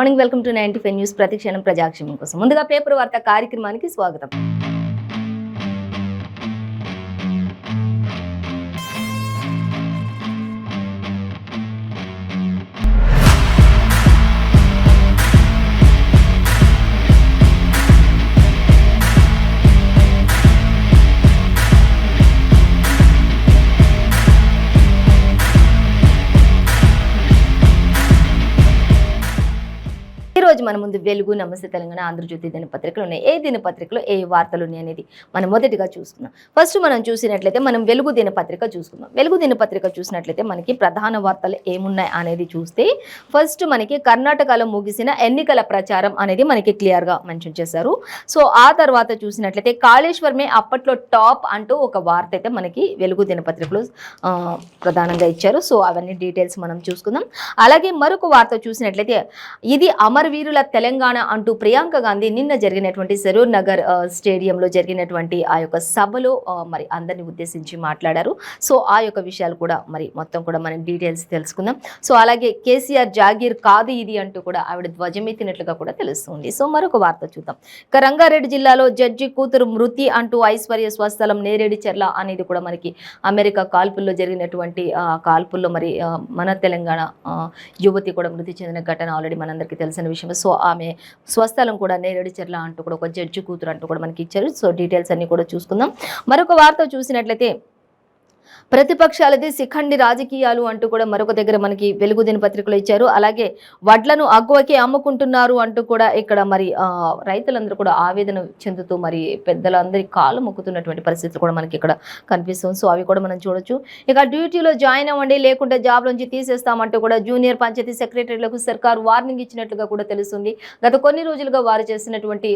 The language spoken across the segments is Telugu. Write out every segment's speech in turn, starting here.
మార్నింగ్ వెల్కమ్ టు 95 న్యూస్ ప్రతిక్షణం ప్రజాక్షేమం కోసం. ముందుగా పేపర్ వార్త కార్యక్రమానికి స్వాగతం. రోజు మన ముందు వెలుగు, నమస్తే తెలంగాణ, ఆంధ్రజ్యోతి దినపత్రికలు ఉన్నాయి. ఏ దినపత్రికలో ఏ వార్తలు ఉన్నాయి అనేది మనం మొదటిగా చూసుకుందాం. ఫస్ట్ మనం చూసినట్లయితే మనం వెలుగు దినపత్రిక చూసుకుందాం. వెలుగు దినపత్రిక చూసినట్లయితే మనకి ప్రధాన వార్తలు ఏమున్నాయి అనేది చూస్తే ఫస్ట్ మనకి కర్ణాటకలో ముగిసిన ఎన్నికల ప్రచారం అనేది మనకి క్లియర్గా మెన్షన్ చేశారు. సో ఆ తర్వాత చూసినట్లయితే కాళేశ్వరమే అప్పట్లో టాప్ అంటూ ఒక వార్త అయితే మనకి వెలుగు దినపత్రికలో ప్రధానంగా ఇచ్చారు. సో అవన్నీ డీటెయిల్స్ మనం చూసుకుందాం. అలాగే మరొక వార్త చూసినట్లయితే ఇది అమరవీరుల తెలంగాణ అంటూ ప్రియాంక గాంధీ నిన్న జరిగినటువంటి సరూర్ నగర్ స్టేడియంలో జరిగినటువంటి ఆ యొక్క సభలో మరి అందరిని ఉద్దేశించి మాట్లాడారు. సో ఆ యొక్క విషయాలు కూడా మరి మొత్తం కూడా మనం డీటెయిల్స్ తెలుసుకుందాం. సో అలాగే కేసీఆర్ జాగీర్ కాదు ఇది అంటూ కూడా ఆవిడ ధ్వజమెత్తినట్లుగా కూడా తెలుస్తుంది. సో మరొక వార్త చూద్దాం. ఇక రంగారెడ్డి జిల్లాలో జడ్జి కూతురు మృతి అంటూ ఐశ్వర్య స్వస్థలం నేరేడిచెర్ల అనేది కూడా మనకి అమెరికా కాల్పుల్లో జరిగినటువంటి కాల్పుల్లో మరి మన తెలంగాణ యువతి కూడా మృతి చెందిన ఘటన ఆల్రెడీ మనందరికీ తెలిసిన విషయం. సో ఆమె స్వస్థలం కూడా నేరేడిచెర్ల అంటూ కూడా ఒక జడ్జి కూతురు అంటూ కూడా మనకి ఇచ్చారు. సో డీటెయిల్స్ అన్ని కూడా చూసుకుందాం. మరొక వార్త చూసినట్లయితే ప్రతిపక్షాలది శిఖండి రాజకీయాలు అంటూ కూడా మరొక దగ్గర మనకి వెలుగు దినపత్రికలో ఇచ్చారు. అలాగే వడ్లను అగ్గువకి అమ్ముకుంటున్నారు అంటూ కూడా ఇక్కడ మరి రైతులందరూ కూడా ఆవేదన చెందుతూ మరి పెద్దలందరి కాళ్ళు మొక్కుతున్నటువంటి పరిస్థితులు కూడా మనకి ఇక్కడ కనిపిస్తుంది. సో అవి కూడా మనం చూడొచ్చు. ఇక డ్యూటీలో జాయిన్ అవ్వండి లేకుంటే జాబ్ నుంచి తీసేస్తామంటూ కూడా జూనియర్ పంచాయతీ సెక్రటరీలకు సర్కారు వార్నింగ్ ఇచ్చినట్లుగా కూడా తెలుస్తుంది. గత కొన్ని రోజులుగా వారు చేసినటువంటి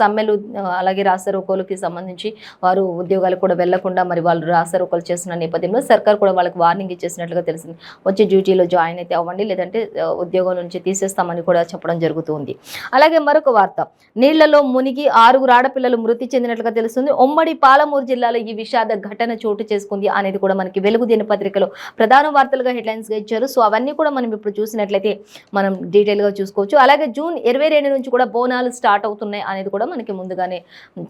సమ్మెలు అలాగే రాస్తారోకోలకి సంబంధించి వారు ఉద్యోగాలు కూడా వెళ్లకుండా మరి వాళ్ళు రాస్తారోకోలు చేస్తున్న నేపథ్యంలో సర్కార్ కూడా వాళ్ళకి వార్నింగ్ ఇచ్చేసినట్లుగా తెలిసింది. వచ్చి డ్యూటీలో జాయిన్ అయితే అవ్వండి లేదంటే ఉద్యోగం నుంచి తీసేస్తామని కూడా చెప్పడం జరుగుతుంది. అలాగే మరొక వార్త, నీళ్లలో మునిగి 6 ఆడపిల్లలు మృతి చెందినట్లుగా తెలుస్తుంది. ఉమ్మడి పాలమూరు జిల్లాలో ఈ విషాద ఘటన చోటు చేసుకుంది అనేది కూడా మనకి వెలుగు దినపత్రికలో ప్రధాన వార్తలుగా హెడ్లైన్స్ గా ఇచ్చారు. సో అవన్నీ కూడా మనం ఇప్పుడు చూసినట్లయితే మనం డీటెయిల్ గా చూసుకోవచ్చు. అలాగే జూన్ 22 నుంచి కూడా బోనాలు స్టార్ట్ అవుతున్నాయి అనేది కూడా మనకి ముందుగానే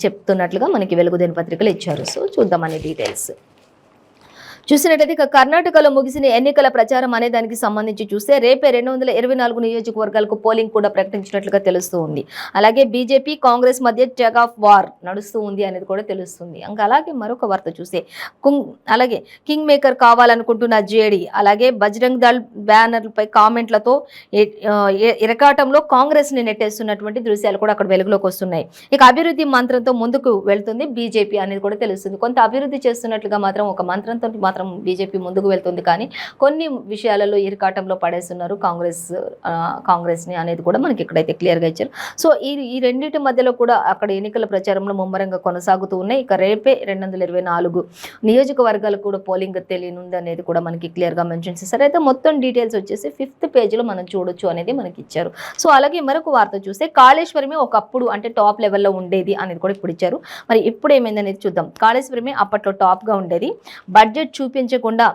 చెప్తున్నట్లుగా మనకి వెలుగు దినపత్రికలు ఇచ్చారు. సో చూద్దాం అనే డీటెయిల్స్ చూసినట్లయితే ఇక కర్ణాటకలో ముగిసిన ఎన్నికల ప్రచారం అనే దానికి సంబంధించి చూస్తే రేపే 224 నియోజకవర్గాలకు పోలింగ్ కూడా ప్రకటించినట్లుగా తెలుస్తూ ఉంది. అలాగే బీజేపీ కాంగ్రెస్ మధ్య టగ్ ఆఫ్ వార్ నడుస్తూ ఉంది అనేది కూడా తెలుస్తుంది. ఇంకా అలాగే మరొక వార్త చూస్తే అలాగే కింగ్ మేకర్ కావాలనుకుంటున్న జేడీ అలాగే బజరంగ్ దళ్ బ్యానర్లపై కామెంట్లతో ఇరకాటంలో కాంగ్రెస్ ని నెట్టేస్తున్నటువంటి దృశ్యాలు కూడా అక్కడ వెలుగులోకి వస్తున్నాయి. ఇక అభివృద్ధి మంత్రంతో ముందుకు వెళ్తుంది బీజేపీ అనేది కూడా తెలుస్తుంది. కొంత అభివృద్ధి చేస్తున్నట్లుగా మాత్రం ఒక మంత్రంతో మాత్రం బీజేపీ ముందుకు వెళ్తుంది. కానీ కొన్ని విషయాలలో ఇరకాటంలో పడేస్తున్నారు కాంగ్రెస్ ని అనేది కూడా మనకి ఇక్కడైతే క్లియర్ గా ఇచ్చారు. సో ఈ రెండింటి మధ్యలో కూడా అక్కడ ఎన్నికల ప్రచారంలో ముమ్మరంగా కొనసాగుతూ ఉన్నాయి. ఇక రేపే 224 నియోజకవర్గాలకు కూడా పోలింగ్ తెలియనుంది అనేది కూడా మనకి క్లియర్ గా మెన్షన్ చేశారు. అయితే మొత్తం డీటెయిల్స్ వచ్చేసి 5th పేజీలో మనం చూడొచ్చు అనేది మనకి ఇచ్చారు. సో అలాగే మరొక వార్త చూస్తే కాళేశ్వరమే ఒకప్పుడు అంటే టాప్ లెవెల్లో ఉండేది అనేది కూడా ఇప్పుడు ఇచ్చారు. మరి ఇప్పుడు ఏమైంది అనేది చూద్దాం. కాళేశ్వరమే అప్పట్లో టాప్ గా ఉండేది. బడ్జెట్ చూపించకుండా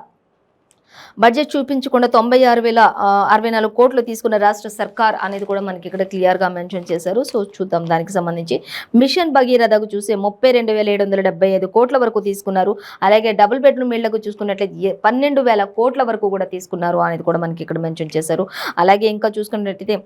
96,064 కోట్లు తీసుకున్న రాష్ట్ర సర్కార్ అనేది కూడా మనకి ఇక్కడ క్లియర్ గా మెన్షన్ చేశారు. సో చూద్దాం దానికి సంబంధించి మిషన్ భగీరథకు చూస్తే 32,775 కోట్ల వరకు తీసుకున్నారు. అలాగే డబుల్ బెడ్రూమ్ ఇళ్లకు చూసుకున్నట్లయితే 12,000 కోట్ల వరకు కూడా తీసుకున్నారు అనేది కూడా మనకి ఇక్కడ మెన్షన్ చేశారు. అలాగే ఇంకా చూసుకున్నట్లయితే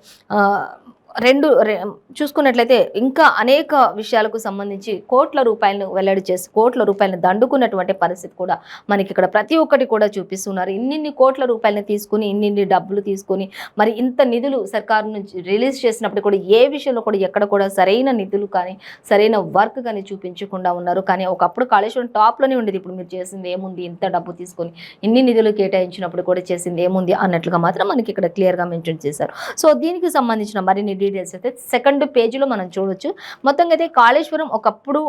చూసుకున్నట్లయితే ఇంకా అనేక విషయాలకు సంబంధించి కోట్ల రూపాయలను వెల్లడి చేసి కోట్ల రూపాయలను దండుకున్నటువంటి పరిస్థితి కూడా మనకి ఇక్కడ ప్రతి ఒక్కటి కూడా చూపిస్తున్నారు. ఇన్ని కోట్ల రూపాయలను తీసుకుని ఇన్ని డబ్బులు తీసుకొని మరి ఇంత నిధులు సర్కారు నుంచి రిలీజ్ చేసినప్పుడు కూడా ఏ విషయంలో కూడా ఎక్కడ కూడా సరైన నిధులు కానీ సరైన వర్క్ కానీ చూపించకుండా ఉన్నారు. కానీ ఒకప్పుడు కాళేశ్వరం టాప్లోనే ఉండేది. ఇప్పుడు మీరు చేసింది ఏముంది, ఇంత డబ్బు తీసుకొని ఇన్ని నిధులు కేటాయించినప్పుడు కూడా చేసింది ఏముంది అన్నట్లుగా మాత్రం మనకి ఇక్కడ క్లియర్గా మెన్షన్ చేశారు. సో దీనికి సంబంధించిన మరిన్ని డీటెయిల్స్ అయితే 2nd పేజీలో మనం చూడొచ్చు. మొత్తంగా అయితే కాళేశ్వరం ఒకప్పుడు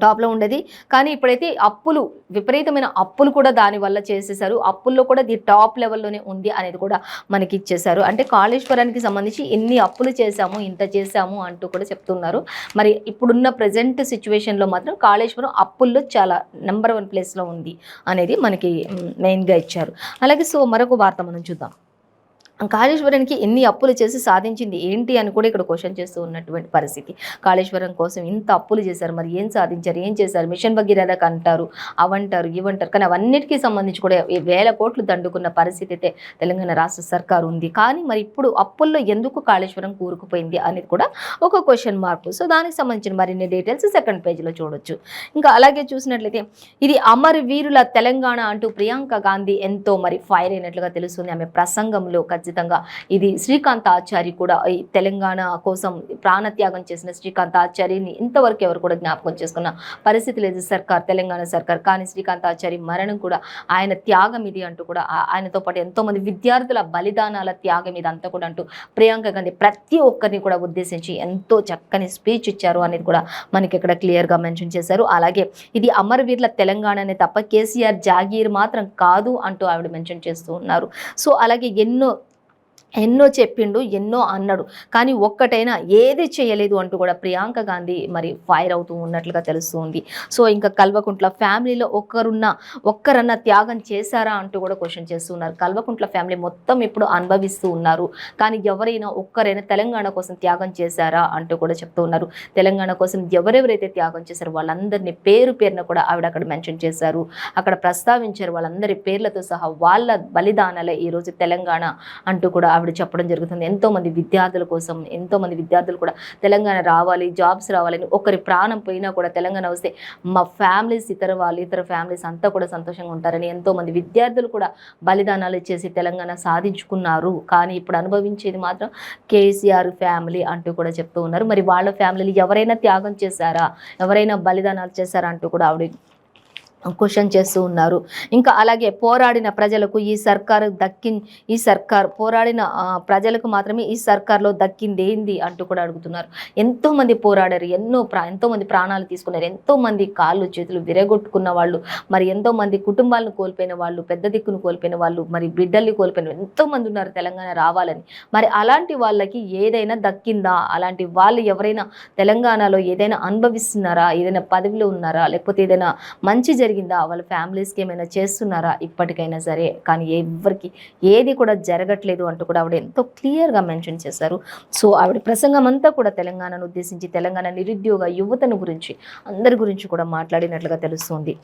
టాప్లో ఉండేది. కానీ ఇప్పుడైతే విపరీతమైన అప్పులు కూడా దానివల్ల చేసేసారు. అప్పుల్లో కూడా ఇది టాప్ లెవెల్లోనే ఉంది అనేది కూడా మనకి ఇచ్చేశారు. అంటే కాళేశ్వరానికి సంబంధించి ఎన్ని అప్పులు చేశాము ఇంత చేశాము అంటూ కూడా చెప్తున్నారు. మరి ఇప్పుడున్న ప్రజెంట్ సిచ్యువేషన్లో మాత్రం కాళేశ్వరం అప్పుల్లో చాలా నెంబర్ 1 ప్లేస్లో ఉంది అనేది మనకి మెయిన్గా ఇచ్చారు. అలాగే సో మరొక వార్త మనం చూద్దాం. కాళేశ్వరానికి ఎన్ని అప్పులు చేసి సాధించింది ఏంటి అని కూడా ఇక్కడ క్వశ్చన్ చేస్తూ ఉన్నటువంటి పరిస్థితి. కాళేశ్వరం కోసం ఇంత అప్పులు చేశారు, మరి ఏం సాధించారు, ఏం చేశారు? మిషన్ భగీరథకు అంటారు, అవంటారు, ఇవంటారు, కానీ అవన్నిటికీ సంబంధించి కూడా వేల కోట్లు దండుకున్న పరిస్థితి అయితే తెలంగాణ రాష్ట్ర సర్కారు ఉంది. కానీ మరి ఇప్పుడు అప్పుల్లో ఎందుకు కాళేశ్వరం కూరుకుపోయింది అనేది కూడా ఒక క్వశ్చన్ మార్క్. సో దానికి సంబంధించిన మరిన్ని డీటెయిల్స్ సెకండ్ పేజీలో చూడొచ్చు. ఇంకా అలాగే చూసినట్లయితే ఇది అమరవీరుల తెలంగాణ అంటూ ప్రియాంక గాంధీ ఎంతో మరి ఫైర్ అయినట్లుగా తెలుస్తుంది. ఆమె ప్రసంగంలో ఖచ్చితంగా ఇది శ్రీకాంత్ ఆచారి కూడా ఈ తెలంగాణ కోసం ప్రాణత్యాగం చేసిన శ్రీకాంత్ ఆచారిని ఇంతవరకు ఎవరు కూడా జ్ఞాపకం చేసుకున్న పరిస్థితి లేదు సర్కార్, తెలంగాణ సర్కార్. కానీ శ్రీకాంత్ ఆచారి మరణం కూడా ఆయన త్యాగం ఇది అంటూ కూడా, ఆయనతో పాటు ఎంతో మంది విద్యార్థుల బలిదానాల త్యాగం ఇది అంతా కూడా అంటూ ప్రియాంక గాంధీ ప్రతి ఒక్కరిని కూడా ఉద్దేశించి ఎంతో చక్కని స్పీచ్ ఇచ్చారు అనేది కూడా మనకి ఇక్కడ క్లియర్గా మెన్షన్ చేశారు. అలాగే ఇది అమరవీరుల తెలంగాణనే తప్ప కేసీఆర్ జాగీర్ మాత్రం కాదు అంటూ ఆవిడ మెన్షన్ చేస్తూ ఉన్నారు. సో అలాగే ఎన్నో చెప్పిండు, ఎన్నో అన్నాడు, కానీ ఒక్కటైనా ఏది చేయలేదు అంటూ కూడా ప్రియాంక గాంధీ మరి ఫైర్ అవుతూ ఉన్నట్లుగా తెలుస్తుంది. సో ఇంకా కల్వకుంట్ల ఫ్యామిలీలో ఒక్కరన్నా త్యాగం చేశారా అంటూ కూడా క్వశ్చన్ చేస్తున్నారు. కల్వకుంట్ల ఫ్యామిలీ మొత్తం ఇప్పుడు అనుభవిస్తూ ఉన్నారు, కానీ ఒక్కరైనా తెలంగాణ కోసం త్యాగం చేశారా అంటూ కూడా చెప్తూ ఉన్నారు. తెలంగాణ కోసం ఎవరెవరైతే త్యాగం చేశారో వాళ్ళందరినీ పేరున కూడా ఆవిడ అక్కడ మెన్షన్ చేశారు, అక్కడ ప్రస్తావించారు. వాళ్ళందరి పేర్లతో సహా వాళ్ళ బలిదానాలే ఈరోజు తెలంగాణ అంటూ కూడా ఆవిడ చెప్పడం జరుగుతుంది. ఎంతో మంది విద్యార్థుల కోసం, ఎంతో మంది విద్యార్థులు కూడా తెలంగాణ రావాలి, జాబ్స్ రావాలని, ఒకరి ప్రాణం పోయినా కూడా తెలంగాణ వస్తే మా ఫ్యామిలీస్ ఇతర ఫ్యామిలీస్ అంతా కూడా సంతోషంగా ఉంటారని ఎంతో మంది విద్యార్థులు కూడా బలిదానాలు ఇచ్చేసి తెలంగాణ సాధించుకున్నారు. కానీ ఇప్పుడు అనుభవించేది మాత్రం కేసీఆర్ ఫ్యామిలీ అంటూ కూడా చెప్తూ ఉన్నారు. మరి వాళ్ళ ఫ్యామిలీలు ఎవరైనా త్యాగం చేశారా, ఎవరైనా బలిదానాలు చేశారా అంటూ కూడా ఆవిడ క్వశ్చన్ చేస్తూ ఉన్నారు. ఇంకా అలాగే పోరాడిన ప్రజలకు ఈ సర్కార్ పోరాడిన ప్రజలకు మాత్రమే ఈ సర్కార్లో దక్కింది ఏంది అంటూ కూడా అడుగుతున్నారు. ఎంతో మంది పోరాడారు, ఎంతో మంది ప్రాణాలు తీసుకున్నారు, ఎంతో మంది కాళ్ళు చేతులు విరగొట్టుకున్న వాళ్ళు, మరి ఎంతో మంది కుటుంబాలను కోల్పోయిన వాళ్ళు, పెద్ద దిక్కును కోల్పోయిన వాళ్ళు, మరి బిడ్డల్ని కోల్పోయిన ఎంతో మంది ఉన్నారు తెలంగాణ రావాలని. మరి అలాంటి వాళ్ళకి ఏదైనా దక్కిందా? అలాంటి వాళ్ళు ఎవరైనా తెలంగాణలో ఏదైనా అనుభవిస్తున్నారా? ఏదైనా పదవిలో ఉన్నారా? లేకపోతే ఏదైనా మంచి జరిగిందా? వాళ్ళ ఫ్యామిలీస్కి ఏమైనా చేస్తున్నారా ఇప్పటికైనా సరే? కానీ ఎవరికి ఏది కూడా జరగట్లేదు అంటూ కూడా ఆవిడ ఎంతో క్లియర్గా మెన్షన్ చేశారు. సో ఆవిడ ప్రసంగం అంతా కూడా తెలంగాణను ఉద్దేశించి, తెలంగాణ నిరుద్యోగ యువతను గురించి, అందరి గురించి కూడా మాట్లాడినట్లుగా తెలుస్తుంది.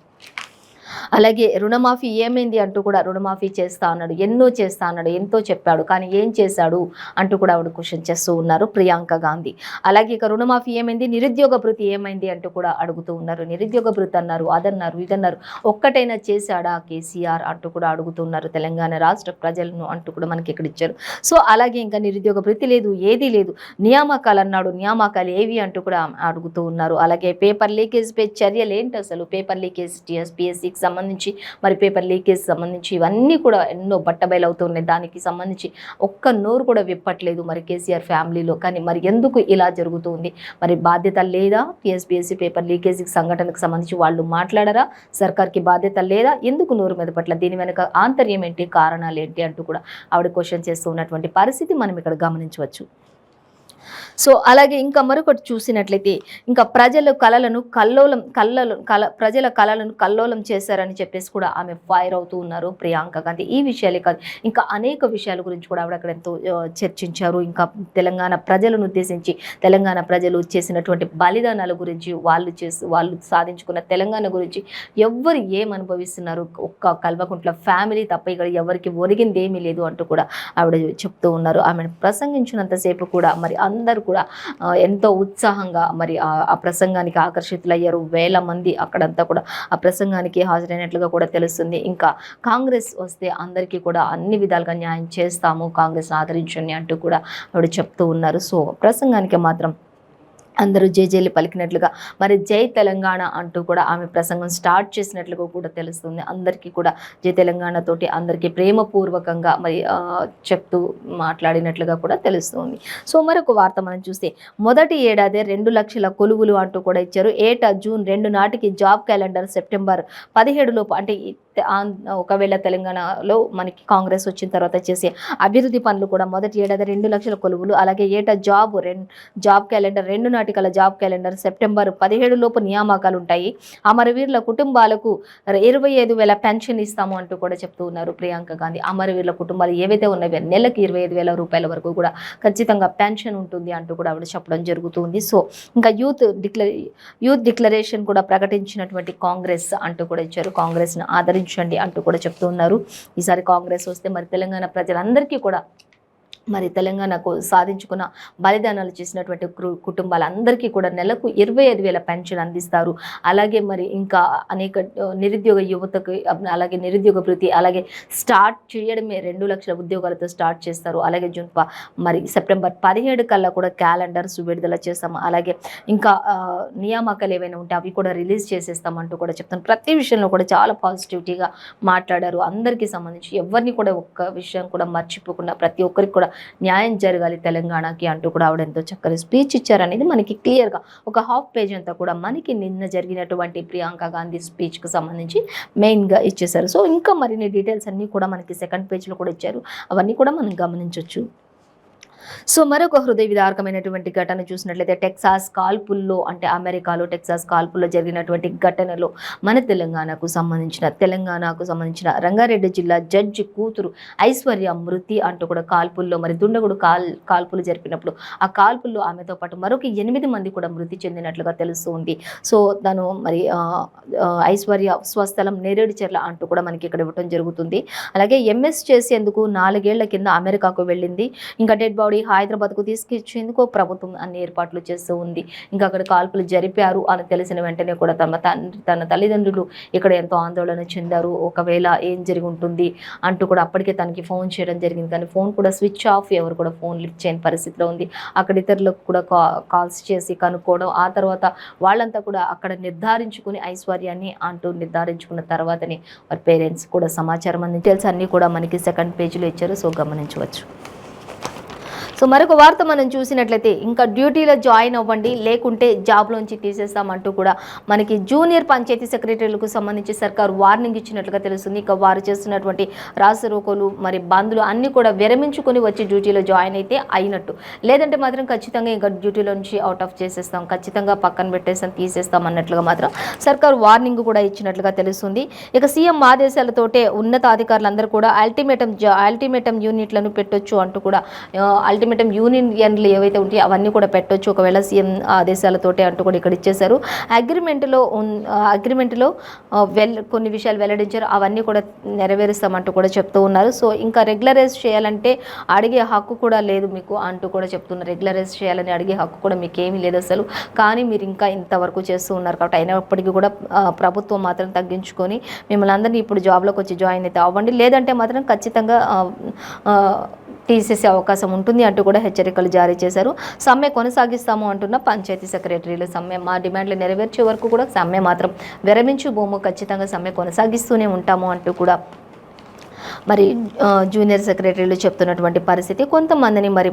అలాగే రుణమాఫీ ఏమైంది అంటూ కూడా, రుణమాఫీ చేస్తా అన్నాడు, ఎన్నో చేస్తా అన్నాడు, ఎంతో చెప్పాడు, కానీ ఏం చేశాడు అంటూ కూడా ఆవిడ క్వశ్చన్ చేస్తూ ఉన్నారు ప్రియాంక గాంధీ. అలాగే ఇక రుణమాఫీ ఏమైంది, నిరుద్యోగ భృతి ఏమైంది అంటూ కూడా అడుగుతూ ఉన్నారు. నిరుద్యోగ భృతి అన్నారు, అదన్నారు, ఇదన్నారు, ఒక్కటైనా చేశాడా కేసీఆర్ అంటూ కూడా అడుగుతున్నారు తెలంగాణ రాష్ట్ర ప్రజలను అంటూ కూడా మనకి ఇక్కడ ఇచ్చారు. సో అలాగే ఇంకా నిరుద్యోగ భృతి లేదు, ఏదీ లేదు, నియామకాలు అన్నాడు, నియామకాలు ఏవి అంటూ కూడా అడుగుతూ ఉన్నారు. అలాగే పేపర్ లీకేజ్ పై చర్యలు ఏంటి, అసలు పేపర్ లీకేజ్ టీఎస్పీఎస్సీకి సంబంధించి, మరి పేపర్ లీకేజ్ సంబంధించి ఇవన్నీ కూడా ఎన్నో బట్టబయలవుతున్నాయి. దానికి సంబంధించి ఒక్క నోరు కూడా విప్పట్లేదు మరి కేసీఆర్ ఫ్యామిలీలో. కానీ మరి ఎందుకు ఇలా జరుగుతుంది? మరి బాధ్యత లేదా? టీఎస్పీఎస్సీ పేపర్ లీకేజీకి సంఘటనకు సంబంధించి వాళ్ళు మాట్లాడరా? సర్కార్కి బాధ్యత లేదా? ఎందుకు నోరు మీద పట్ల? దీని వెనుక ఆంతర్యం ఏంటి, కారణాలు ఏంటి అంటూ కూడా ఆవిడ క్వశ్చన్ చేస్తూ ఉన్నటువంటి పరిస్థితి మనం ఇక్కడ గమనించవచ్చు. సో అలాగే ఇంకా మరొకటి చూసినట్లయితే, ఇంకా ప్రజల కళలను కల్లోలం చేశారని చెప్పేసి కూడా ఆమె ఫైర్ అవుతూ ఉన్నారు ప్రియాంక గాంధీ. ఈ విషయాలే కాదు, ఇంకా అనేక విషయాల గురించి కూడా ఆవిడ అక్కడ ఎంతో చర్చించారు. ఇంకా తెలంగాణ ప్రజలను ఉద్దేశించి, తెలంగాణ ప్రజలు చేసినటువంటి బలిదానాల గురించి, వాళ్ళు సాధించుకున్న తెలంగాణ గురించి, ఎవరు ఏం అనుభవిస్తున్నారు, ఒక్క కల్వకుంట్ల ఫ్యామిలీ తప్ప ఇక్కడ ఎవరికి ఒరిగింది ఏమీ లేదు అంటూ కూడా ఆవిడ చెప్తూ ఉన్నారు. ఆమెను ప్రసంగించినంతసేపు కూడా మరి అందరూ కూడా ఎంతో ఉత్సాహంగా మరి ఆ ప్రసంగానికి ఆకర్షితులయ్యారు. వేల మంది అక్కడంతా కూడా ఆ ప్రసంగానికి హాజరైనట్లుగా కూడా తెలుస్తుంది. ఇంకా కాంగ్రెస్ వస్తే అందరికీ కూడా అన్ని విధాలుగా న్యాయం చేస్తాము, కాంగ్రెస్ ఆదరించండి అంటూ కూడా ఆవిడ చెప్తూ ఉన్నారు. సో ప్రసంగానికి మాత్రం అందరూ జేజేలు పలికినట్లుగా, మరి జై తెలంగాణ అంటూ కూడా ఆమె ప్రసంగం స్టార్ట్ చేసినట్లుగా కూడా తెలుస్తుంది. అందరికీ కూడా జై తెలంగాణ తోటి అందరికీ ప్రేమపూర్వకంగా మరి చెప్తూ మాట్లాడినట్లుగా కూడా తెలుస్తుంది. సో మరొక వార్త మనం చూస్తే, మొదటి ఏడాది 2 లక్షల కొలువులు అంటూ కూడా ఇచ్చారు. ఏటా జూన్ 2 నాటికి జాబ్ క్యాలెండర్ సెప్టెంబర్ 17 లోపు, అంటే ఒకవేళ తెలంగాణలో మనకి కాంగ్రెస్ వచ్చిన తర్వాత చేసే అభివృద్ధి పనులు కూడా మొదటి ఏడాది 2 లక్షల కొలువులు, అలాగే ఏటా జాబ్ క్యాలెండర్ 2 నాటికల జాబ్ క్యాలెండర్, సెప్టెంబర్ 17 లోపు నియామకాలు ఉంటాయి, అమరవీరుల కుటుంబాలకు 25,000 పెన్షన్ ఇస్తాము అంటూ కూడా చెప్తూ ఉన్నారు ప్రియాంక గాంధీ. అమరవీరుల కుటుంబాలు ఏవైతే ఉన్నాయో నెలకి 25,000 రూపాయల వరకు కూడా ఖచ్చితంగా పెన్షన్ ఉంటుంది అంటూ కూడా ఆవిడ చెప్పడం జరుగుతుంది. సో ఇంకా యూత్ డిక్లరేషన్ కూడా ప్రకటించినటువంటి కాంగ్రెస్ అంటూ కూడా ఇచ్చారు. కాంగ్రెస్ను ఆదరించండి అంటూ కూడా చెప్తూ ఉన్నారు. ఈసారి కాంగ్రెస్ వస్తే మరి తెలంగాణ ప్రజలందరికీ కూడా మరి తెలంగాణకు సాధించుకున్న బలిదానాలు చేసినటువంటి కుటుంబాలందరికీ కూడా నెలకు 25,000 పెన్షన్ అందిస్తారు. అలాగే మరి ఇంకా అనేక నిరుద్యోగ యువతకు, అలాగే నిరుద్యోగ భృతి, అలాగే స్టార్ట్ చేయడమే 2 లక్షల ఉద్యోగాలతో స్టార్ట్ చేస్తారు. అలాగే మరి సెప్టెంబర్ 17 కల్లా కూడా క్యాలెండర్స్ విడుదల చేస్తాము. అలాగే ఇంకా నియామకాలు ఏవైనా ఉంటే అవి కూడా రిలీజ్ చేసేస్తామంటూ కూడా చెప్తాను. ప్రతి విషయంలో కూడా చాలా పాజిటివిటీగా మాట్లాడారు. అందరికీ సంబంధించి ఎవరిని కూడా ఒక్క విషయం కూడా మర్చిపోకుండా ప్రతి ఒక్కరికి కూడా న్యాయం జరగాలి తెలంగాణకి అంటూ కూడా ఆవిడ ఎంతో చక్కని స్పీచ్ ఇచ్చారనేది మనకి క్లియర్గా ఒక హాఫ్ పేజ్ అంతా కూడా మనకి నిన్న జరిగినటువంటి ప్రియాంక గాంధీ స్పీచ్కి సంబంధించి మెయిన్గా ఇచ్చేశారు. సో ఇంకా మరిన్ని డీటెయిల్స్ అన్నీ కూడా మనకి సెకండ్ పేజ్లో కూడా ఇచ్చారు. అవన్నీ కూడా మనం గమనించవచ్చు. సో మరొక హృదయ విదారకమైనటువంటి ఘటన చూసినట్లయితే టెక్సాస్ కాల్పుల్లో, అంటే అమెరికాలో టెక్సాస్ కాల్పుల్లో జరిగినటువంటి ఘటనలో మన తెలంగాణకు సంబంధించిన రంగారెడ్డి జిల్లా జడ్జి కూతురు ఐశ్వర్య మృతి అంటూ కూడా కాల్పుల్లో మరి దుండగుడు కాల్పులు జరిపినప్పుడు ఆ కాల్పుల్లో ఆమెతో పాటు మరొక 8 మంది కూడా మృతి చెందినట్లుగా తెలుస్తుంది. సో తను మరి ఐశ్వర్య స్వస్థలం నేరేడుచెర్ల అంటూ కూడా మనకి ఇక్కడ ఇవ్వడం జరుగుతుంది. అలాగే ఎంఎస్ చేసేందుకు 4 ఏళ్ల కింద అమెరికాకు వెళ్ళింది. ఇంకా డెడ్ బాడీ హైదరాబాద్కు తీసుకొచ్చేందుకు ప్రభుత్వం అన్ని ఏర్పాట్లు చేస్తూ ఉంది. ఇంకా అక్కడ కాల్పులు జరిపారు అని తెలిసిన వెంటనే కూడా తన తల్లిదండ్రులు ఇక్కడ ఎంతో ఆందోళన చెందారు. ఒకవేళ ఏం జరిగి ఉంటుంది అంటూ కూడా అప్పటికే తనకి ఫోన్ చేయడం జరిగింది, కానీ ఫోన్ కూడా స్విచ్ ఆఫ్, ఎవరు కూడా ఫోన్ లిఫ్ట్ చేయని పరిస్థితిలో ఉంది. అక్కడ ఇతరులకు కూడా కాల్స్ చేసి కనుక్కోవడం, ఆ తర్వాత వాళ్ళంతా కూడా అక్కడ నిర్ధారించుకుని ఐశ్వర్యాన్ని అంటూ నిర్ధారించుకున్న తర్వాతనే వారి పేరెంట్స్ కూడా సమాచారం డీటెయిల్స్ అన్నీ కూడా మనకి సెకండ్ పేజీలో ఇచ్చారు. సో గమనించవచ్చు. సో మరొక వార్త మనం చూసినట్లయితే ఇంకా డ్యూటీలో జాయిన్ అవ్వండి లేకుంటే జాబ్లోంచి తీసేస్తామంటూ కూడా మనకి జూనియర్ పంచాయతీ సెక్రటరీలకు సంబంధించి సర్కారు వార్నింగ్ ఇచ్చినట్లుగా తెలుస్తుంది. ఇక వారు చేస్తున్నటువంటి రాసరోకోలు మరి బంద్లు అన్నీ కూడా విరమించుకొని వచ్చి డ్యూటీలో జాయిన్ అయితే అయినట్టు, లేదంటే మాత్రం ఖచ్చితంగా ఇంకా డ్యూటీలో నుంచి అవుట్ ఆఫ్ చేసేస్తాం, ఖచ్చితంగా పక్కన పెట్టేస్తాం, తీసేస్తాం అన్నట్లుగా మాత్రం సర్కారు వార్నింగ్ కూడా ఇచ్చినట్లుగా తెలుస్తుంది. ఇక సీఎం ఆదేశాలతోటే ఉన్నతాధికారులందరూ కూడా అల్టిమేటం యూనిట్లను పెట్టొచ్చు అంటూ కూడా అల్టిమేటం యూనియన్లు ఏవైతే ఉంటాయో అవన్నీ కూడా పెట్టొచ్చు ఒకవేళ సీఎం ఆదేశాలతోటే అంటూ కూడా ఇక్కడ ఇచ్చేశారు. అగ్రిమెంట్లో కొన్ని విషయాలు వెల్లడించారు, అవన్నీ కూడా నెరవేరుస్తామంటూ కూడా చెప్తూ ఉన్నారు. సో ఇంకా రెగ్యులరైజ్ చేయాలంటే అడిగే హక్కు కూడా లేదు మీకు అంటూ కూడా చెప్తున్నారు. రెగ్యులరైజ్ చేయాలని అడిగే హక్కు కూడా మీకు ఏమీ లేదు అసలు, కానీ మీరు ఇంకా ఇంతవరకు చేస్తూ ఉన్నారు కాబట్టి అయినప్పటికీ కూడా ప్రభుత్వం మాత్రం తగ్గించుకొని మిమ్మల్ని అందరినీ ఇప్పుడు జాబ్లోకి వచ్చి జాయిన్ అయితే అవ్వండి, లేదంటే మాత్రం ఖచ్చితంగా తీసేసే అవకాశం ఉంటుంది అంటూ కూడా హెచ్చరికలు జారీ చేశారు. సమ్మె కొనసాగిస్తాము అంటున్న పంచాయతీ సెక్రటరీలు. సమ్మె మా డిమాండ్లు నెరవేర్చే వరకు కూడా సమ్మె మాత్రం విరమించబోము, ఖచ్చితంగా సమ్మె కొనసాగిస్తూనే ఉంటాము అంటూ కూడా మరి జూనియర్ సెక్రటరీలు చెప్తున్నటువంటి పరిస్థితి. కొంతమందిని మరి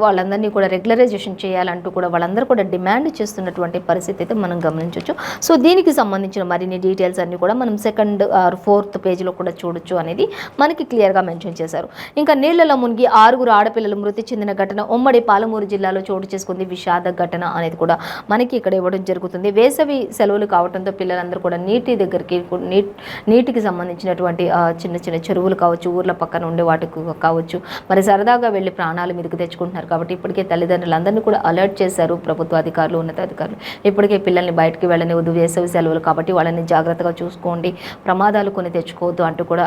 వాళ్ళందరినీ కూడా రెగ్యులరైజేషన్ చేయాలంటూ కూడా వాళ్ళందరూ కూడా డిమాండ్ చేస్తున్నటువంటి పరిస్థితి అయితే మనం గమనించవచ్చు. సో దీనికి సంబంధించిన మరిన్ని డీటెయిల్స్ అన్నీ కూడా మనం సెకండ్ ఆర్ ఫోర్త్ పేజీలో కూడా చూడొచ్చు అనేది మనకి క్లియర్గా మెన్షన్ చేశారు. ఇంకా నీళ్లలో మునిగి 6 ఆడపిల్లలు మృతి చెందిన ఘటన ఉమ్మడి పాలమూరు జిల్లాలో చోటు చేసుకుంది. విషాద ఘటన అనేది కూడా మనకి ఇక్కడ ఇవ్వడం జరుగుతుంది. వేసవి సెలవులు కావడంతో పిల్లలందరూ కూడా నీటికి సంబంధించినటువంటి చిన్న చిన్న చెరువులు కావచ్చు, ఊర్ల పక్కన ఉండే వాటికి కావచ్చు, మరి సరదాగా వెళ్ళి ప్రాణాలు మీదకి తెచ్చుకుంటున్నారు కాబట్టి ఇప్పటికే తల్లిదండ్రులందరినీ కూడా అలర్ట్ చేశారు ప్రభుత్వ అధికారులు, ఉన్నతాధికారులు. ఇప్పటికే పిల్లల్ని బయటకు వెళ్ళనివద్దు, వేసవి సెలవులు కాబట్టి వాళ్ళని జాగ్రత్తగా చూసుకోండి, ప్రమాదాలు కొన్ని తెచ్చుకోవద్దు అంటూ కూడా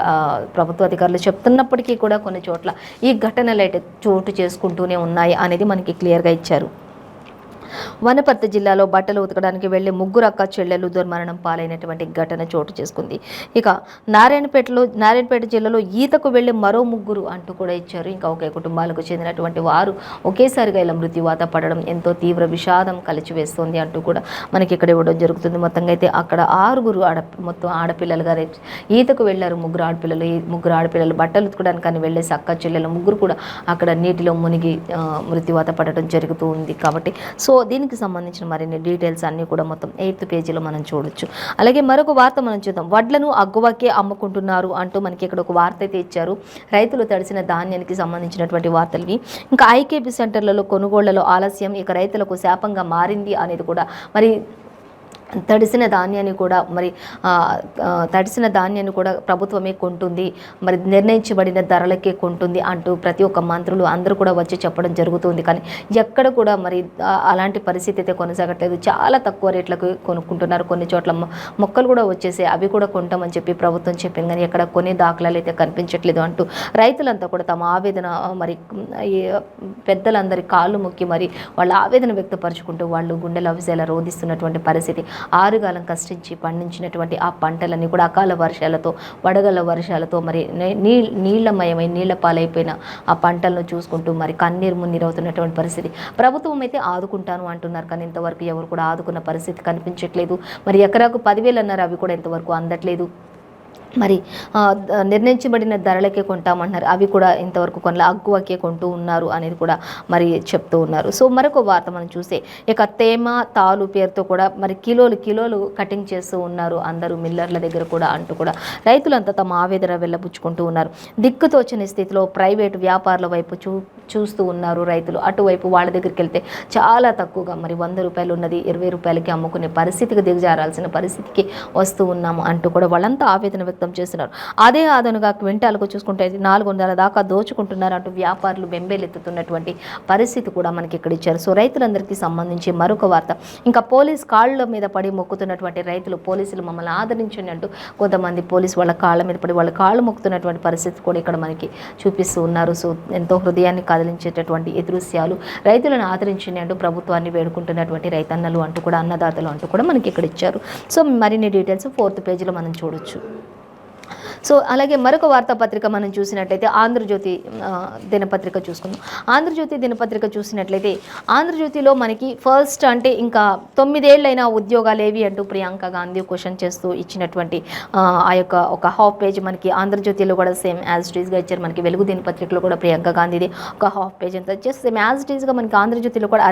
ప్రభుత్వ అధికారులు చెప్తున్నప్పటికీ కూడా కొన్ని చోట్ల ఈ ఘటనలు అయితే చోటు చేసుకుంటూనే ఉన్నాయి అనేది మనకి క్లియర్గా ఇచ్చారు. వనపర్తి జిల్లాలో బట్టలు ఉతకడానికి వెళ్లి 3 అక్క చెల్లెలు దుర్మరణం పాలైనటువంటి ఘటన చోటు చేసుకుంది. ఇక నారాయణపేట జిల్లాలో ఈతకు వెళ్లి మరో 3 అంటూ కూడా ఇచ్చారు. ఇంకా ఒకే కుటుంబాలకు చెందినటువంటి వారు ఒకేసారిగా ఇలా మృత్యువాత పడడం ఎంతో తీవ్ర విషాదం కలిచివేస్తుంది అంటూ కూడా మనకి ఇక్కడ ఇవ్వడం జరుగుతుంది. మొత్తంగా అయితే అక్కడ 6 మొత్తం ఆడపిల్లలుగా ఈతకు వెళ్లారు. 3 ఆడపిల్లలు బట్టలు ఉతకడానికి కానీ వెళ్లేసి అక్క చెల్లెలు 3 కూడా అక్కడ నీటిలో మునిగి మృత్యువాత పడడం జరుగుతూ ఉంది. కాబట్టి సో దీనికి సంబంధించిన మరిన్ని డీటెయిల్స్ అన్నీ కూడా మొత్తం 8th పేజీలో మనం చూడొచ్చు. అలాగే మరొక వార్త మనం చూద్దాం. వడ్లను అగ్గువకే అమ్ముకుంటున్నారు అంటూ మనకి ఇక్కడ ఒక వార్త అయితే ఇచ్చారు. రైతులు తడిసిన ధాన్యానికి సంబంధించినటువంటి వార్తలవి. ఇంకా ఐకేపీ సెంటర్లలో కొనుగోళ్లలో ఆలస్యం ఇక రైతులకు శాపంగా మారింది అనేది కూడా మరి తడిసిన ధాన్యాన్ని కూడా ప్రభుత్వమే కొంటుంది, మరి నిర్ణయించబడిన ధరలకే కొంటుంది అంటూ ప్రతి ఒక్క మంత్రులు అందరూ కూడా వచ్చి చెప్పడం జరుగుతుంది. కానీ ఎక్కడ కూడా మరి అలాంటి పరిస్థితి అయితే కొనసాగట్లేదు. చాలా తక్కువ రేట్లకు కొనుక్కుంటున్నారు. కొన్ని చోట్ల మొక్కలు కూడా వచ్చేసి అవి కూడా కొంటామని చెప్పి ప్రభుత్వం చెప్పింది, కానీ ఎక్కడ కొనే దాఖలాలు అయితే కనిపించట్లేదు అంటూ రైతులంతా కూడా తమ ఆవేదన మరి పెద్దలందరి కాళ్ళు మొక్కి మరి వాళ్ళ ఆవేదన వ్యక్తపరుచుకుంటూ వాళ్ళు గుండెల అవిసేలా రోధిస్తున్నటువంటి పరిస్థితి. ఆరుగాలం కష్టించి పండించినటువంటి ఆ పంటలన్నీ కూడా అకాల వర్షాలతో వడగళ్ళ వర్షాలతో మరి నీళ్లమయమై నీళ్ల పాలైపోయిన ఆ పంటలను చూసుకుంటూ మరి కన్నీరు మున్నీరవుతున్నటువంటి పరిస్థితి. ప్రభుత్వం అయితే ఆదుకుంటాను అంటున్నారు, కానీ ఇంతవరకు ఎవరు కూడా ఆదుకున్న పరిస్థితి కనిపించట్లేదు. మరి ఎకరాకు 10,000 అన్నారు, అవి కూడా ఇంతవరకు అందట్లేదు. మరి నిర్ణయించబడిన ధరలకే కొంటామంటున్నారు, అవి కూడా ఇంతవరకు కొనలే, అగ్గువకే కొంటూ ఉన్నారు అనేది కూడా మరి చెప్తూ ఉన్నారు. సో మరొక వార్త మనం చూస్తే ఇక తేమ తాలు పేరుతో కూడా మరి కిలోలు కటింగ్ చేస్తూ ఉన్నారు అందరూ మిల్లర్ల దగ్గర కూడా అంటూ కూడా రైతులంతా తమ ఆవేదన వెళ్ళబుచ్చుకుంటూ ఉన్నారు. దిక్కుతోచని స్థితిలో ప్రైవేటు వ్యాపారుల వైపు చూస్తూ ఉన్నారు రైతులు. అటువైపు వాళ్ళ దగ్గరికి వెళ్తే చాలా తక్కువగా మరి 100 రూపాయలు ఉన్నది 20 రూపాయలకి అమ్ముకునే పరిస్థితికి దిగజారాల్సిన పరిస్థితికి వస్తూ ఉన్నాము అంటూ కూడా వాళ్ళంతా ఆవేదన వ్యక్తం చేస్తున్నారు. అదే అదనుగా క్వింటాలకు చూసుకుంటే 400 దాకా దోచుకుంటున్నారు అంటూ వ్యాపారులు బెంబేలెత్తుతున్నటువంటి పరిస్థితి కూడా మనకి ఇక్కడ ఇచ్చారు. సో రైతులందరికీ సంబంధించి మరొక వార్త. ఇంకా పోలీస్ కాళ్ళ మీద పడి మొక్కుతున్నటువంటి రైతులు, పోలీసులు మమ్మల్ని ఆదరించండి అంటూ కొంతమంది పోలీసు వాళ్ళ కాళ్ళ మీద పడి వాళ్ళ కాళ్ళు మొక్కుతున్నటువంటి పరిస్థితి కూడా ఇక్కడ మనకి చూపిస్తూ ఉన్నారు. సో ఎంతో హృదయాన్ని కదిలించేటటువంటి ఈ దృశ్యాలు. రైతులను ఆదరించండి అంటూ ప్రభుత్వాన్ని వేడుకుంటున్నటువంటి రైతన్నలు అంటూ కూడా అన్నదాతలు అంటూ కూడా మనకి ఇక్కడ ఇచ్చారు. సో మరిన్ని డీటెయిల్స్ 4th పేజీలో మనం చూడొచ్చు. సో అలాగే మరొక వార్తాపత్రిక మనం చూసినట్లయితే ఆంధ్రజ్యోతి దినపత్రిక చూసుకుందాం. ఆంధ్రజ్యోతి దినపత్రిక చూసినట్లయితే ఆంధ్రజ్యోతిలో మనకి ఫస్ట్ అంటే ఇంకా 9 ఏళ్ళైన ఉద్యోగాలు ఏవి అంటూ ప్రియాంక గాంధీ క్వశ్చన్ చేస్తూ ఇచ్చినటువంటి ఆ యొక్క ఒక హాఫ్ పేజ్ మనకి ఆంధ్రజ్యోతిలో కూడా సేమ్ యాజ్ ఇట్ ఈస్గా ఇచ్చారు. మనకి వెలుగు దినపత్రికలో కూడా ప్రియాంక గాంధీది ఒక హాఫ్ పేజ్ అంతా వచ్చేసి సేమ్ యాజ్ ఇట్ ఈస్గా మనకి ఆంధ్రజ్యోతిలో కూడా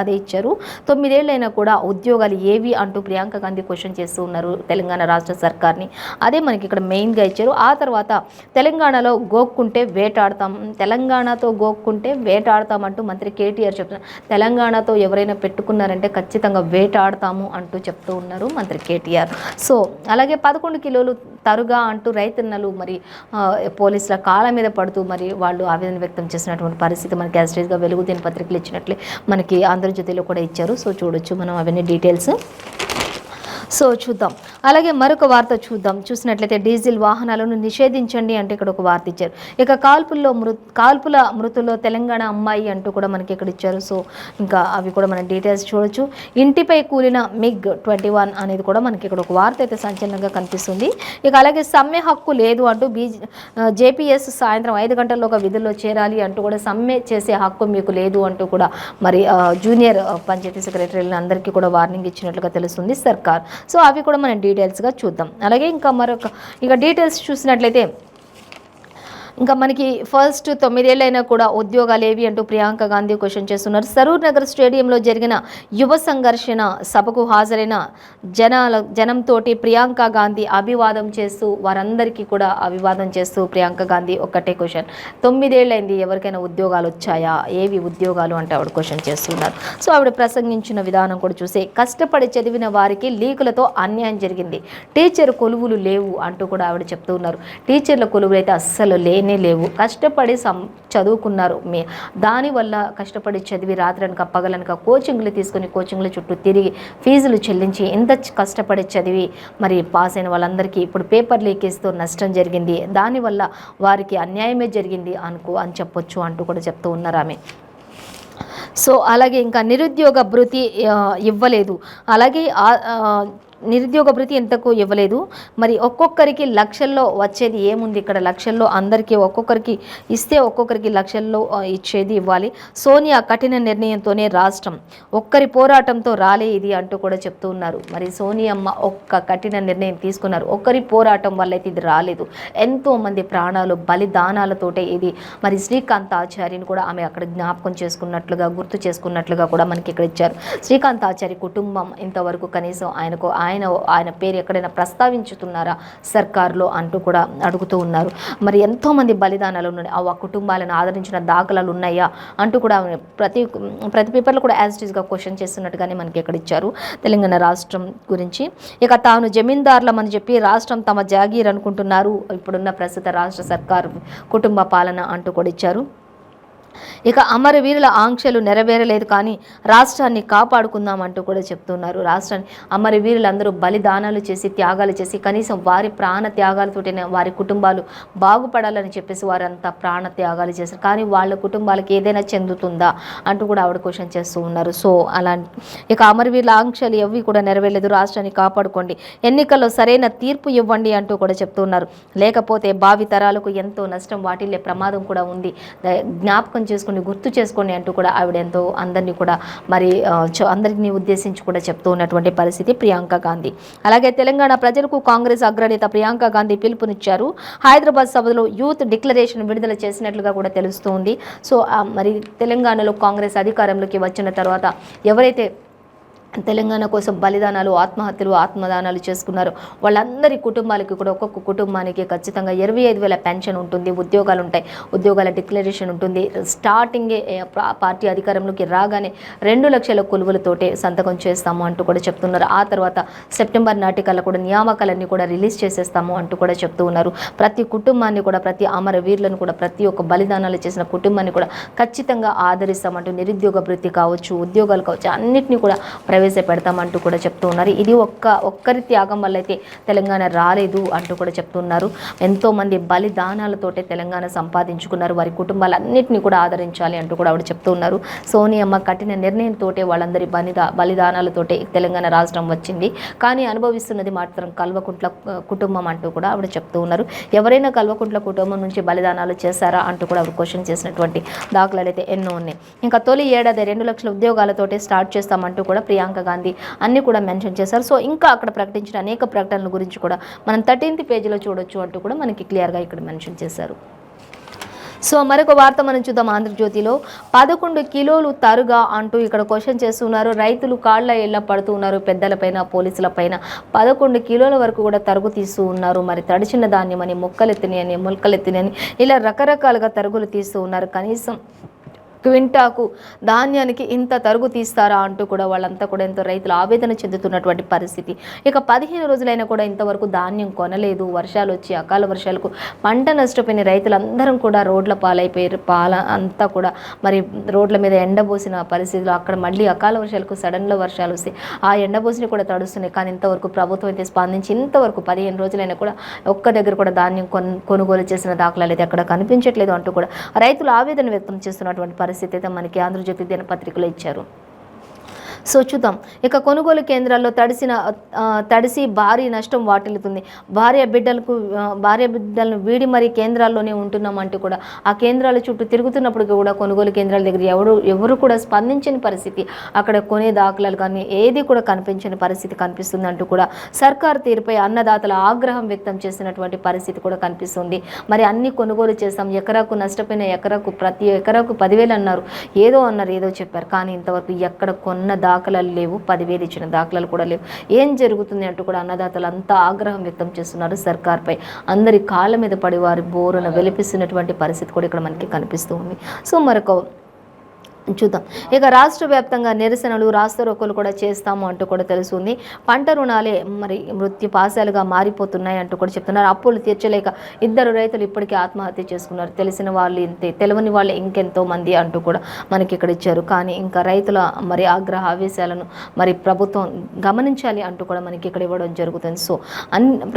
అదే ఇచ్చారు. 9 ఏళ్ళైనా కూడా ఉద్యోగాలు ఏవి అంటూ ప్రియాంక గాంధీ క్వశ్చన్ చేస్తూ ఉన్నారు తెలంగాణ రాష్ట్ర సర్కార్ని. అదే మనకి ఇక్కడ మెయిన్గా ఇచ్చారు. ఆ తర్వాత తెలంగాణలో గోక్కుంటే వేటాడతాం, తెలంగాణతో గోక్కుంటే వేటాడతాం అంటూ మంత్రి కేటీఆర్ చెప్తున్నారు. తెలంగాణతో ఎవరైనా పెట్టుకున్నారంటే ఖచ్చితంగా వేటాడతాము అంటూ చెప్తూ ఉన్నారు మంత్రి కేటీఆర్. సో అలాగే 11 కిలోలు తరుగా అంటూ రైతన్నలు మరి పోలీసుల కాళ్ళ మీద పడుతూ మరి వాళ్ళు ఆవేదన వ్యక్తం చేసినటువంటి పరిస్థితి మనకి యాస్టేజ్గా వెలుగు దినపత్రికలు ఇచ్చినట్లే మనకి ఆంధ్రజ్యోతిలో కూడా ఇచ్చారు. సో చూడొచ్చు మనం అవన్నీ డీటెయిల్స్. సో చూద్దాం. అలాగే మరొక వార్త చూసినట్లయితే డీజిల్ వాహనాలను నిషేధించండి అంటే ఇక్కడ ఒక వార్త ఇచ్చారు. ఇక కాల్పుల మృతుల్లో తెలంగాణ అమ్మాయి అంటూ కూడా మనకి ఇక్కడ ఇచ్చారు. సో ఇంకా అవి కూడా మనం డీటెయిల్స్ చూడొచ్చు. ఇంటిపై కూలిన MiG-21 అనేది కూడా మనకి ఇక్కడ ఒక వార్త అయితే సంచలనంగా కనిపిస్తుంది. ఇక అలాగే సమ్మె హక్కు లేదు అంటూ JPS సాయంత్రం 5 గంటల్లోగా విధుల్లో చేరాలి అంటూ కూడా సమ్మె చేసే హక్కు మీకు లేదు అంటూ కూడా మరి జూనియర్ పంచాయతీ సెక్రటరీలను అందరికీ కూడా వార్నింగ్ ఇచ్చినట్లుగా తెలుస్తుంది సర్కార్. సో అవి కూడా మనం డీటెయిల్స్గా చూద్దాం. అలాగే ఇంకా ఇక డీటెయిల్స్ చూసినట్లయితే ఇంకా మనకి ఫస్ట్ 9 ఏళ్ళైనా కూడా ఉద్యోగాలు ఏవి అంటూ ప్రియాంక గాంధీ క్వశ్చన్ చేస్తున్నారు. సరూర్ నగర్ స్టేడియంలో జరిగిన యువ సంఘర్షణ సభకు హాజరైన జనంతో ప్రియాంక గాంధీ అభివాదం చేస్తూ వారందరికీ కూడా అభివాదం చేస్తూ ప్రియాంక గాంధీ ఒక్కటే క్వశ్చన్, 9 ఏళ్ళైంది ఎవరికైనా ఉద్యోగాలు వచ్చాయా, ఏవి ఉద్యోగాలు అంటే ఆవిడ క్వశ్చన్ చేస్తున్నారు. సో ఆవిడ ప్రసంగించిన విధానం కూడా చూస్తే కష్టపడి చదివిన వారికి లీకులతో అన్యాయం జరిగింది, టీచర్ కొలువులు లేవు అంటూ కూడా ఆవిడ చెప్తూ ఉన్నారు. టీచర్ల కొలువులు అయితే అస్సలు లేవు, కష్టపడి చదువుకున్నారు. దానివల్ల కష్టపడి చదివి రాత్రనక పగలనక కోచింగ్లు తీసుకొని కోచింగ్ల చుట్టూ తిరిగి ఫీజులు చెల్లించి ఎంత కష్టపడి చదివి మరి పాస్ అయిన వాళ్ళందరికీ ఇప్పుడు పేపర్ లీకేజ్తో నష్టం జరిగింది, దానివల్ల వారికి అన్యాయమే జరిగింది అని చెప్పొచ్చు అంటూ కూడా చెప్తూ ఉన్నారు ఆమె. సో అలాగే ఇంకా నిరుద్యోగ భృతి ఇవ్వలేదు, అలాగే నిరుద్యోగ భృతి ఎంతకు ఇవ్వలేదు. మరి ఒక్కొక్కరికి లక్షల్లో వచ్చేది ఏముంది ఇక్కడ, లక్షల్లో అందరికీ ఒక్కొక్కరికి ఇస్తే ఒక్కొక్కరికి లక్షల్లో ఇచ్చేది ఇవ్వాలి. సోనియా కఠిన నిర్ణయంతోనే రాష్ట్రం, ఒక్కరి పోరాటంతో రాలే ఇది అంటూ కూడా చెప్తూ ఉన్నారు. మరి సోనియమ్మ ఒక్క కఠిన నిర్ణయం తీసుకున్నారు, ఒక్కరి పోరాటం వల్ల అయితే ఇది రాలేదు. ఎంతో మంది ప్రాణాలు బలిదానాలతోటే ఇది. మరి శ్రీకాంత్ ఆచార్యని కూడా ఆమె అక్కడ జ్ఞాపకం చేసుకున్నట్లుగా, గుర్తు చేసుకున్నట్లుగా కూడా మనకి ఇక్కడ ఇచ్చారు. శ్రీకాంత్ ఆచార్య కుటుంబం ఇంతవరకు కనీసం ఆయన పేరు ఎక్కడైనా ప్రస్తావించుతున్నారా సర్కార్లో అంటూ కూడా అడుగుతూ ఉన్నారు. మరి ఎంతోమంది బలిదానాలు ఉన్నాయి, ఆ కుటుంబాలను ఆదరించిన దాఖలాలు ఉన్నాయా అంటూ కూడా ప్రతి పేపర్లో కూడా యాజ్ ఇట్ ఈస్గా క్వశ్చన్ చేస్తున్నట్టుగానే మనకి ఇక్కడ ఇచ్చారు తెలంగాణ రాష్ట్రం గురించి. ఇక తాను జమీందారులమని చెప్పి రాష్ట్రం తమ జాగీర్ అనుకుంటున్నారు ఇప్పుడున్న ప్రస్తుత రాష్ట్ర సర్కారు కుటుంబ పాలన అంటూ కూడా ఇచ్చారు. ఇక అమరవీరుల ఆంక్షలు నెరవేరలేదు కానీ రాష్ట్రాన్ని కాపాడుకుందాం అంటూ కూడా చెప్తున్నారు. రాష్ట్రాన్ని అమరవీరులందరూ బలిదానాలు చేసి, త్యాగాలు చేసి, కనీసం వారి ప్రాణ త్యాగాలతోనే వారి కుటుంబాలు బాగుపడాలని చెప్పేసి వారంతా ప్రాణ త్యాగాలు చేశారు. కానీ వాళ్ళ కుటుంబాలకి ఏదైనా చెందుతుందా అంటూ కూడా ఆవిడ క్వశ్చన్ చేస్తూ ఉన్నారు. సో అలా ఇక అమరవీరుల ఆంక్షలు ఎవి కూడా నెరవేరలేదు, రాష్ట్రాన్ని కాపాడుకోండి, ఎన్నికల్లో సరైన తీర్పు ఇవ్వండి అంటూ కూడా చెప్తున్నారు. లేకపోతే భావి తరాలకు ఎంతో నష్టం వాటిల్లే ప్రమాదం కూడా ఉంది, జ్ఞాపకం చేసుకుని, గుర్తు చేసుకోండి అంటూ కూడా ఆవిడ ఎంతో అందరినీ కూడా మరి అందరినీ ఉద్దేశించి కూడా చెప్తూ ఉన్నటువంటి పరిస్థితి ప్రియాంక గాంధీ. అలాగే తెలంగాణ ప్రజలకు కాంగ్రెస్ అగ్రనేత ప్రియాంక గాంధీ పిలుపునిచ్చారు. హైదరాబాద్ సభలో యూత్ డిక్లరేషన్ విడుదల చేసినట్లుగా కూడా తెలుస్తోంది. సో మరి తెలంగాణలో కాంగ్రెస్ అధికారంలోకి వచ్చిన తర్వాత ఎవరైతే తెలంగాణ కోసం బలిదానాలు, ఆత్మహత్యలు, ఆత్మదానాలు చేసుకున్నారు వాళ్ళందరి కుటుంబాలకి కూడా ఒక్కొక్క కుటుంబానికి ఖచ్చితంగా 25,000 పెన్షన్ ఉంటుంది, ఉద్యోగాలు ఉంటాయి, ఉద్యోగాల డిక్లరేషన్ ఉంటుంది. స్టార్టింగే పార్టీ అధికారంలోకి రాగానే 2 లక్షల కొలువులతోటే సంతకం చేస్తాము అంటూ కూడా చెప్తున్నారు. ఆ తర్వాత సెప్టెంబర్ నాటికల్లా కూడా నియామకాలన్నీ కూడా రిలీజ్ చేసేస్తాము అంటూ కూడా చెప్తూ ఉన్నారు. ప్రతి కుటుంబాన్ని కూడా, ప్రతి అమరవీరులను కూడా, ప్రతి ఒక్క బలిదానాలు చేసిన కుటుంబాన్ని కూడా ఖచ్చితంగా ఆదరిస్తామంటూ నిరుద్యోగ భృతి కావచ్చు, ఉద్యోగాలు కావచ్చు, అన్నింటినీ కూడా ప్రవేశపెడతామంటూ కూడా చెప్తూ ఉన్నారు. ఇది ఒక్కరి త్యాగం వల్ల అయితే తెలంగాణ రాలేదు అంటూ కూడా చెప్తున్నారు. ఎంతోమంది బలిదానాలతోటే తెలంగాణ సంపాదించుకున్నారు, వారి కుటుంబాలన్నింటినీ కూడా ఆదరించాలి అంటూ కూడా ఆవిడ చెప్తూ ఉన్నారు. సోనియమ్మ కఠిన నిర్ణయంతో వాళ్ళందరి బలిదానాలతోటే తెలంగాణ రాష్ట్రం వచ్చింది. కానీ అనుభవిస్తున్నది మాత్రం కల్వకుంట్ల కుటుంబం అంటూ కూడా ఆవిడ చెప్తూ ఉన్నారు. ఎవరైనా కల్వకుంట్ల కుటుంబం నుంచి బలిదానాలు చేశారా అంటూ కూడా ఆవిడ క్వశ్చన్ చేసినటువంటి దాఖలాలు అయితే ఎన్నో ఉన్నాయి. ఇంకా తొలి ఏడాది 2 లక్షల ఉద్యోగాలతోటే స్టార్ట్ చేస్తామంటూ కూడా ప్రియాంక గాంధీ అన్ని కూడా మెన్షన్ చేశారు. సో ఇంకా అక్కడ ప్రకటించిన అనేక ప్రకటనల గురించి కూడా మనం 13th పేజీలో చూడొచ్చు అంటూ కూడా మనకి క్లియర్గా ఇక్కడ మెన్షన్ చేశారు. సో మరొక వార్త మనం చూద్దాం. ఆంధ్రజ్యోతిలో 11 కిలోలు తరుగా అంటూ ఇక్కడ క్వశ్చన్ చేస్తున్నారు. రైతులు కాళ్ళ ఎళ్ళ పడుతూ ఉన్నారు, పెద్దలపైన, పోలీసులపైన 11 కిలోల వరకు కూడా తరుగు తీస్తూ ఉన్నారు. మరి తడిచిన ధాన్యం అని, మొలకలెత్తిని అని ఇలా రకరకాలుగా తరుగులు తీస్తూ ఉన్నారు. కనీసం క్వింటాకు ధాన్యానికి ఇంత తరుగు తీస్తారా అంటూ కూడా వాళ్ళంతా కూడా ఎంతో రైతులు ఆవేదన చెందుతున్నటువంటి పరిస్థితి. ఇక 15 రోజులైనా కూడా ఇంతవరకు ధాన్యం కొనలేదు. వర్షాలు వచ్చి అకాల వర్షాలకు పంట నష్టపోయిన రైతులందరం కూడా రోడ్ల పాలైపోయారు. అంతా కూడా మరి రోడ్ల మీద ఎండబోసిన పరిస్థితులు, అక్కడ మళ్ళీ అకాల వర్షాలకు సడన్లో వర్షాలు వస్తాయి, ఆ ఎండబోసిని కూడా తడుస్తున్నాయి. కానీ ఇంతవరకు ప్రభుత్వం అయితే స్పందించి ఇంతవరకు 15 రోజులైనా కూడా ఒక్క దగ్గర కూడా ధాన్యం కొనుగోలు చేసిన దాఖలాలు అయితే అక్కడ కనిపించట్లేదు అంటూ కూడా రైతులు ఆవేదన వ్యక్తం చేస్తున్నటువంటి పరిస్థితి అయితే మనకి ఆంధ్రజ్యోతి దినపత్రికలో ఇచ్చారు. సో చూద్దాం. ఇక కొనుగోలు కేంద్రాల్లో తడిసి భారీ నష్టం వాటిల్లుతుంది. భార్య బిడ్డలను వీడి మరీ కేంద్రాల్లోనే ఉంటున్నామంటూ కూడా ఆ కేంద్రాల చుట్టూ తిరుగుతున్నప్పుడు కూడా కొనుగోలు కేంద్రాల దగ్గర ఎవరు కూడా స్పందించని పరిస్థితి, అక్కడ కొనే దాఖలాలు కానీ ఏది కూడా కనిపించని పరిస్థితి కనిపిస్తుంది అంటూ కూడా సర్కార్ తీరుపై అన్నదాతల ఆగ్రహం వ్యక్తం చేసినటువంటి పరిస్థితి కూడా కనిపిస్తుంది. మరి అన్ని కొనుగోలు చేస్తాం, ఎకరాకు నష్టపోయిన ప్రతి ఎకరాకు 10,000 అన్నారు, ఏదో చెప్పారు. కానీ ఇంతవరకు ఎక్కడ కొన్న దాఖలాలు లేవు, 10,000 ఇచ్చిన దాఖలాలు కూడా లేవు. ఏం జరుగుతుంది అంటూ కూడా అన్నదాతలు అంతా ఆగ్రహం వ్యక్తం చేస్తున్నారు సర్కార్పై. అందరి కాళ్ళ మీద పడి వారి బోరున వెలిపిస్తున్నటువంటి పరిస్థితి కూడా ఇక్కడ మనకి కనిపిస్తూ ఉంది. సో మరొక చూద్దాం. ఇక రాష్ట్ర వ్యాప్తంగా నిరసనలు, రాస్తారోకోలు కూడా చేస్తాము అంటూ కూడా తెలుస్తుంది. పంట రుణాలే మరి మృత్యుపాశాలుగా మారిపోతున్నాయి అంటూ కూడా చెప్తున్నారు. అప్పులు తీర్చలేక 2 రైతులు ఇప్పటికీ ఆత్మహత్య చేసుకున్నారు. తెలిసిన వాళ్ళు ఇంతే, తెలియని వాళ్ళు ఇంకెంతో మంది అంటూ కూడా మనకి ఇక్కడ ఇచ్చారు. కానీ ఇంకా రైతుల మరి ఆగ్రహ ఆవేశాలను మరి ప్రభుత్వం గమనించాలి అంటూ కూడా మనకి ఇక్కడ ఇవ్వడం జరుగుతుంది. సో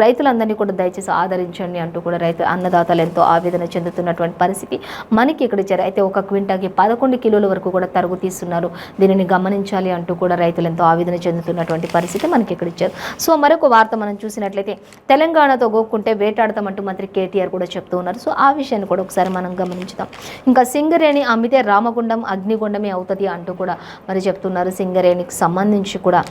రైతులందరినీ కూడా దయచేసి ఆదరించండి అంటూ కూడా అన్నదాతలు ఎంతో ఆవేదన చెందుతున్నటువంటి పరిస్థితి మనకి ఇక్కడ ఇచ్చారు. అయితే ఒక క్వింటాకి 11 కిలోల వరకు కూడా తరుగు తీస్తున్నారు, దీనిని గమనించాలి అంటూ కూడా రైతులు ఎంతో ఆవేదన చెందుతున్నటువంటి పరిస్థితి మనకి ఇక్కడ ఇచ్చారు. సో మరొక వార్త మనం చూసినట్లయితే తెలంగాణతో గోక్కుంటే వేటాడతామంటూ మంత్రి కేటీఆర్ కూడా చెప్తూ ఉన్నారు. సో ఆ విషయాన్ని కూడా ఒకసారి మనం గమనించుదాం. ఇంకా సింగరేణి అమ్మితే రామగుండం అగ్నిగుండమే అవుతుంది అంటూ కూడా మరి చెప్తున్నారు. సింగరేణికి సంబంధించి కూడా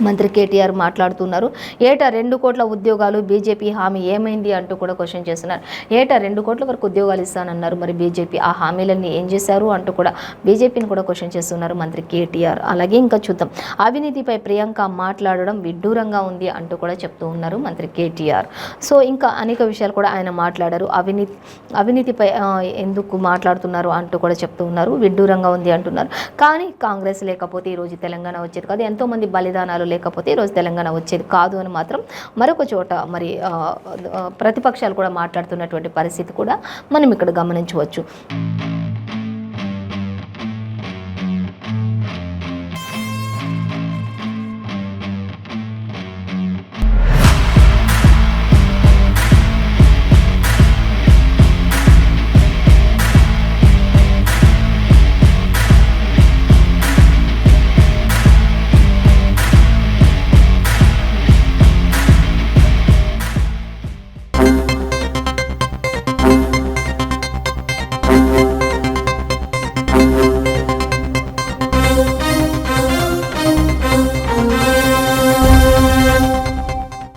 మంత్రి కేటీఆర్ మాట్లాడుతున్నారు. ఏటా 2 కోట్ల ఉద్యోగాలు బీజేపీ హామీ ఏమైంది అంటూ కూడా క్వశ్చన్ చేస్తున్నారు. ఏటా 2 కోట్ల వరకు ఉద్యోగాలు ఇస్తానన్నారు, మరి బీజేపీ ఆ హామీలన్నీ ఏం చేశారు అంటూ కూడా బీజేపీని కూడా క్వశ్చన్ చేస్తున్నారు మంత్రి కేటీఆర్. అలాగే ఇంకా చూద్దాం, అవినీతిపై ప్రియాంక మాట్లాడడం విడ్డూరంగా ఉంది అంటూ కూడా చెప్తూ ఉన్నారు మంత్రి కేటీఆర్. సో ఇంకా అనేక విషయాలు కూడా ఆయన మాట్లాడారు. అవినీతిపై ఎందుకు మాట్లాడుతున్నారు అంటూ కూడా చెప్తూ ఉన్నారు. విడ్డూరంగా ఉంది అంటున్నారు. కానీ కాంగ్రెస్ లేకపోతే ఈరోజు తెలంగాణ వచ్చేది కాదు, ఎంతోమంది బలిదానాలు లేకపోతే ఈరోజు తెలంగాణ వచ్చేది కాదు అని మాత్రం మరొక చోట మరి ప్రతిపక్షాలు కూడా మాట్లాడుతున్నటువంటి పరిస్థితి కూడా మనం ఇక్కడ గమనించవచ్చు.